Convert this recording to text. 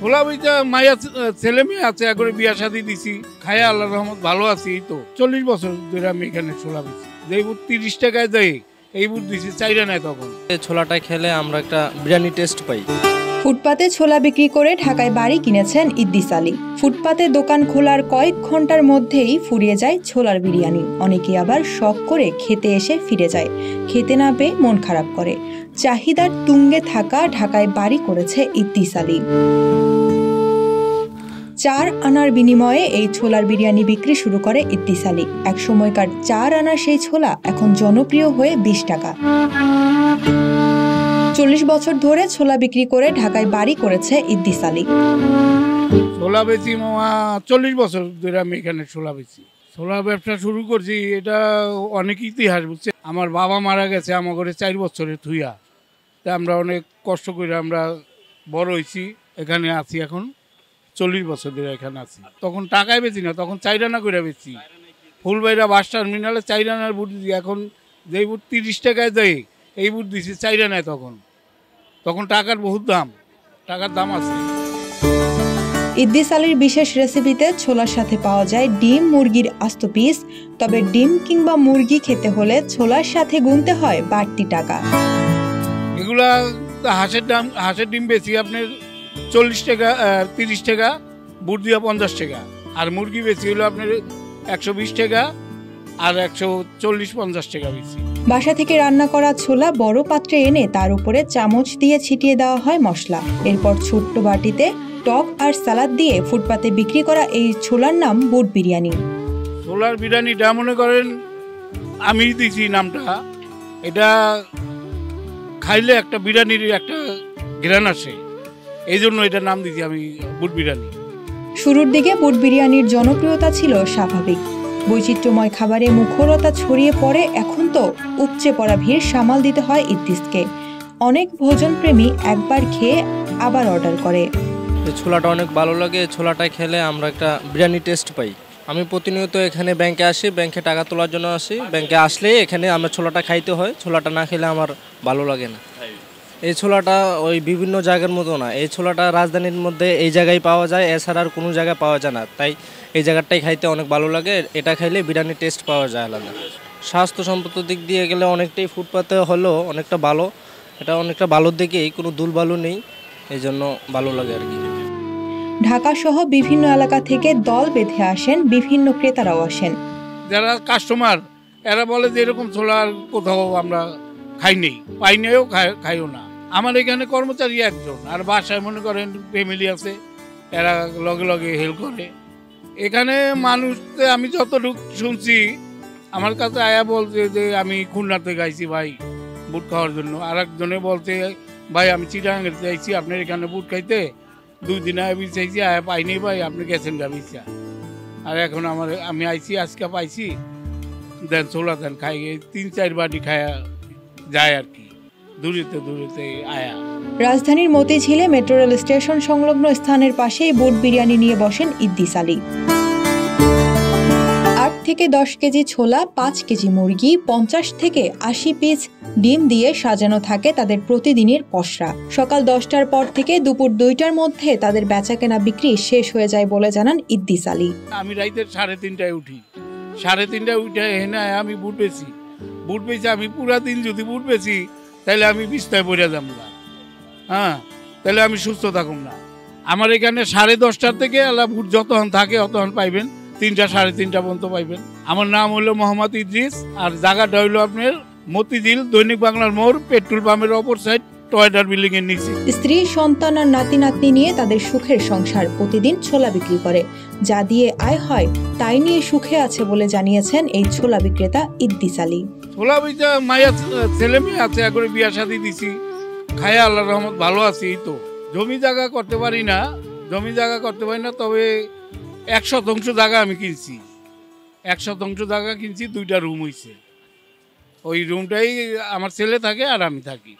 ছোলা বইটা মাইয়া ছেলে মেয়ে আছে একবারে বিয়া শাদি দিছি, খায়া আল্লাহর রহমত ভালো আছি। এই তো 40 বছর ধরে আমি এখানে ছোলা বেচি। যেই বুট 30 টাকায় দেয় এই বুট দিছি চাইরা নাই তখন। এই ছোলাটা খেলে আমরা একটা বিরিয়ানি টেস্ট পাই। ফুটপাতে ছোলা বিক্রি করে ঢাকায় বাড়ি কিনেছেন ইদ্দিস আলী। ফুটপাতে দোকান খোলার কয়েক ঘন্টার মধ্যেই ফুরিয়ে যায় ছোলার বিরিয়ানি। অনেকে আবার শখ করে খেতে এসে ফিরে যায়, খেতে না পেয়ে মন খারাপ করে। চাহিদার তুঙ্গে থাকা ঢাকায় বাড়ি করেছে ইদ্দিস আলী। 4 আনার বিনিময়ে এই ছোলার বিরিয়ানি বিক্রি শুরু করে ইদ্দিস আলী। এক সময়কার 4 আনার সেই ছোলা এখন জনপ্রিয় হয়ে 20 টাকা। 40 বছর ধরে ছোলা বিক্রি করে ঢাকায় বাড়ি করেছে ইদ্দিস আলী। ছোলা বেচি মামা 40 বছর ধরে আমি এখানে ছোলা বেচি। ছোলা ব্যবসা শুরু করছি, এটা অনেক ইতিহাস বুঝছে। আমার বাবা মারা গেছে আমার ঘরে 4 বছরের থুইয়া, তা আমরা অনেক কষ্ট করে আমরা বড় হয়েছি, এখানে আছি এখন 40 বছর ধরে এখানে আছি। তখন টাকায় বেচি না, তখন 4 আনা করে বেচি। ফুলবাইরা বাস টার্মিনালে 4 আনার বুট দিই। এখন যেই বুট 30 টাকায় দেয় এই বুট দিছি 4 আনায়। তখন টাকার বহুত দাম, টাকার দাম আছে। ইদ্দিস আলীর বিশেষ রেসিপিতে ছোলার সাথে পাওয়া যায় ডিম, মুরগির আস্ত পিস। তবে ডিম কিংবা মুরগি খেতে হলে ছোলার সাথে গুনতে হয় বাড়তি টাকা। এগুলা হাঁসের ডিম বেশি আপনার 40 টাকা, 30 টাকা, বুট দিয়া 50 টাকা। আর মুরগি বেশি হলো আপনার 120 টাকা আর 140-50 টাকা বেশি। বাসা থেকে রান্না করা ছোলা বড় পাত্রে এনে তার উপরে চামচ দিয়ে ছিটিয়ে দেওয়া হয় মশলা। এরপর ছোট্ট বাটিতে টক আর সালাদ দিয়ে ফুটপাতে বিক্রি করা এই ছোলার নাম বুট বিরিয়ানি। ছোলার বিরিয়ানিটা মনে করেন আমি দিছি নামটা, এটা খাইলে একটা বিরিয়ানির একটা ঘ্রাণ আসে, এই জন্য এটা নাম দিছি আমি বুট বিরিয়ানি। শুরুর দিকে বুট বিরিয়ানির জনপ্রিয়তা ছিল স্বাভাবিক। বৈচিত্র্যময় খাবারে মুখরতা ছড়িয়ে পড়ে। এখন তো উপচে পড়া ভিড় সামাল দিতে হয় ইদ্দিসকে। অনেক ভোজনপ্রেমী একবার খেয়ে আবার অর্ডার করে। এই ছোলাটা অনেক ভালো লাগে। ছোলাটা খেলে আমরা একটা বিরিয়ানি টেস্ট পাই। আমি প্রতিনিয়ত এখানে ব্যাংকে আসি, ব্যাংকে টাকা তোলার জন্য আসি। ব্যাংকে আসলে এখানে আমরা ছোলাটা খাইতে হয়। ছোলাটা না খেলে আমার ভালো লাগে না। এই ছোলাটা ওই বিভিন্ন জায়গার মতো না। এই ছোলাটা রাজধানীর মধ্যে এই জায়গায় পাওয়া যায়, এছাড়া আর কোনো জায়গায় পাওয়া যায় না। তাই এই জায়গাটাই খাইতে অনেক ভালো লাগে। এটা খাইলে বিরিয়ানি টেস্ট পাওয়া যায় আলাদা। স্বাস্থ্যসম্মত দিক দিয়ে গেলে অনেকটাই ফুটপাতে হলেও অনেকটা ভালো। এটা অনেকটা ভালোর দিকেই, কোনো দুলবালু নেই, এই জন্য ভালো লাগে আর কি। ঢাকা সহ বিভিন্ন এলাকা থেকে দল বেঁধে আসেন, বিভিন্ন ক্রেতারাও আসেন। যারা কাস্টমার এরা বলে যে এরকম ছোলা আর কোথাও আমরা খাই নেই, পাই নেও, খাইও না। আমার এখানে কর্মচারী একজন, আর বাসায় মনে করেন ফ্যামিলি আছে, এরা লগে লগে হেল্প করে। এখানে মানুষ আমি যতটুকু শুনছি, আমার কাছে আয়া বলছে যে আমি খুলনাতে গাইছি ভাই বুট খাওয়ার জন্য। আর একজনে বলছে ভাই আমি চিটাগাং চাইছি আপনার এখানে বুট খাইতে, 2 দিন আগে চাইছি, আয়া পাইনি ভাই, আপনি গেছেন গাবিছা। আর এখন আমি আইছি, আজকে পাইছি, দেন ছোলা দেন, খাই 3-4 বাটি খায়া যায় আর কি, দূরেতে আয়া। রাজধানীর মতিঝিলে মেট্রো রেল স্টেশন সংলগ্ন স্থানের পাশেই বুট বিরিয়ানি নিয়ে বসেন ইদ্দিস আলী। 8 থেকে 10 কেজি ছোলা, 5 কেজি মুরগি, 50 থেকে 80 পিস ডিম দিয়ে সাজানো থাকে তাদের প্রতিদিনের পসরা। সকাল 10টার পর থেকে দুপুর 2টার মধ্যে তাদের বেচাকেনা বিক্রি শেষ হয়ে যায় বলে জানান ইদ্দিস আলী। আমি রাইতে 3:30টায় উঠি, 3:30টায় উঠে এনে আমি বুট বেচি। আমি পুরা দিন যদি বুট বেচি তাহলে আমি বিছনায় পড়ে যাব না, হ্যাঁ, তাহলে আমি সুস্থ থাকুম না। আমার এখানে 10:30টার থেকে আল্লাহ বুট যতক্ষণ থাকে অতক্ষণ পাইবেন, 3টা 3:30 পর্যন্ত পাইবেন। আমার নাম হলো মোহাম্মদ ইদ্রিস, আর জায়গাটা হইলো আপনার মতিঝিল দৈনিক বাংলার মোড়, পেট্রোল পাম্পের অপর সাইড, টয়টার বিল্ডিং এর নিচে। স্ত্রী, সন্তান আর নাতি নাতনি নিয়ে তাদের সুখের সংসার। প্রতিদিন ছোলা বিক্রি করে, যা দিয়ে আয় হয় তাই নিয়ে সুখে আছে বলে জানিয়েছেন এই ছোলা বিক্রেতা ইদ্দিস আলী। ছোলা বেচা মাইয়া ছেলে মেয়ে আছে একবারে বিয়া শাদি দিছি, খায়া আল্লাহর রহমত ভালো আছি। এই তো জমি জায়গা করতে পারি না, তবে 1 শতাংশ জায়গা আমি কিনছি। 1 শতাংশ জায়গা কিনছি, 2টা রুম হইছে। ওই রুমটাই আমার ছেলে থাকে আর আমি থাকি।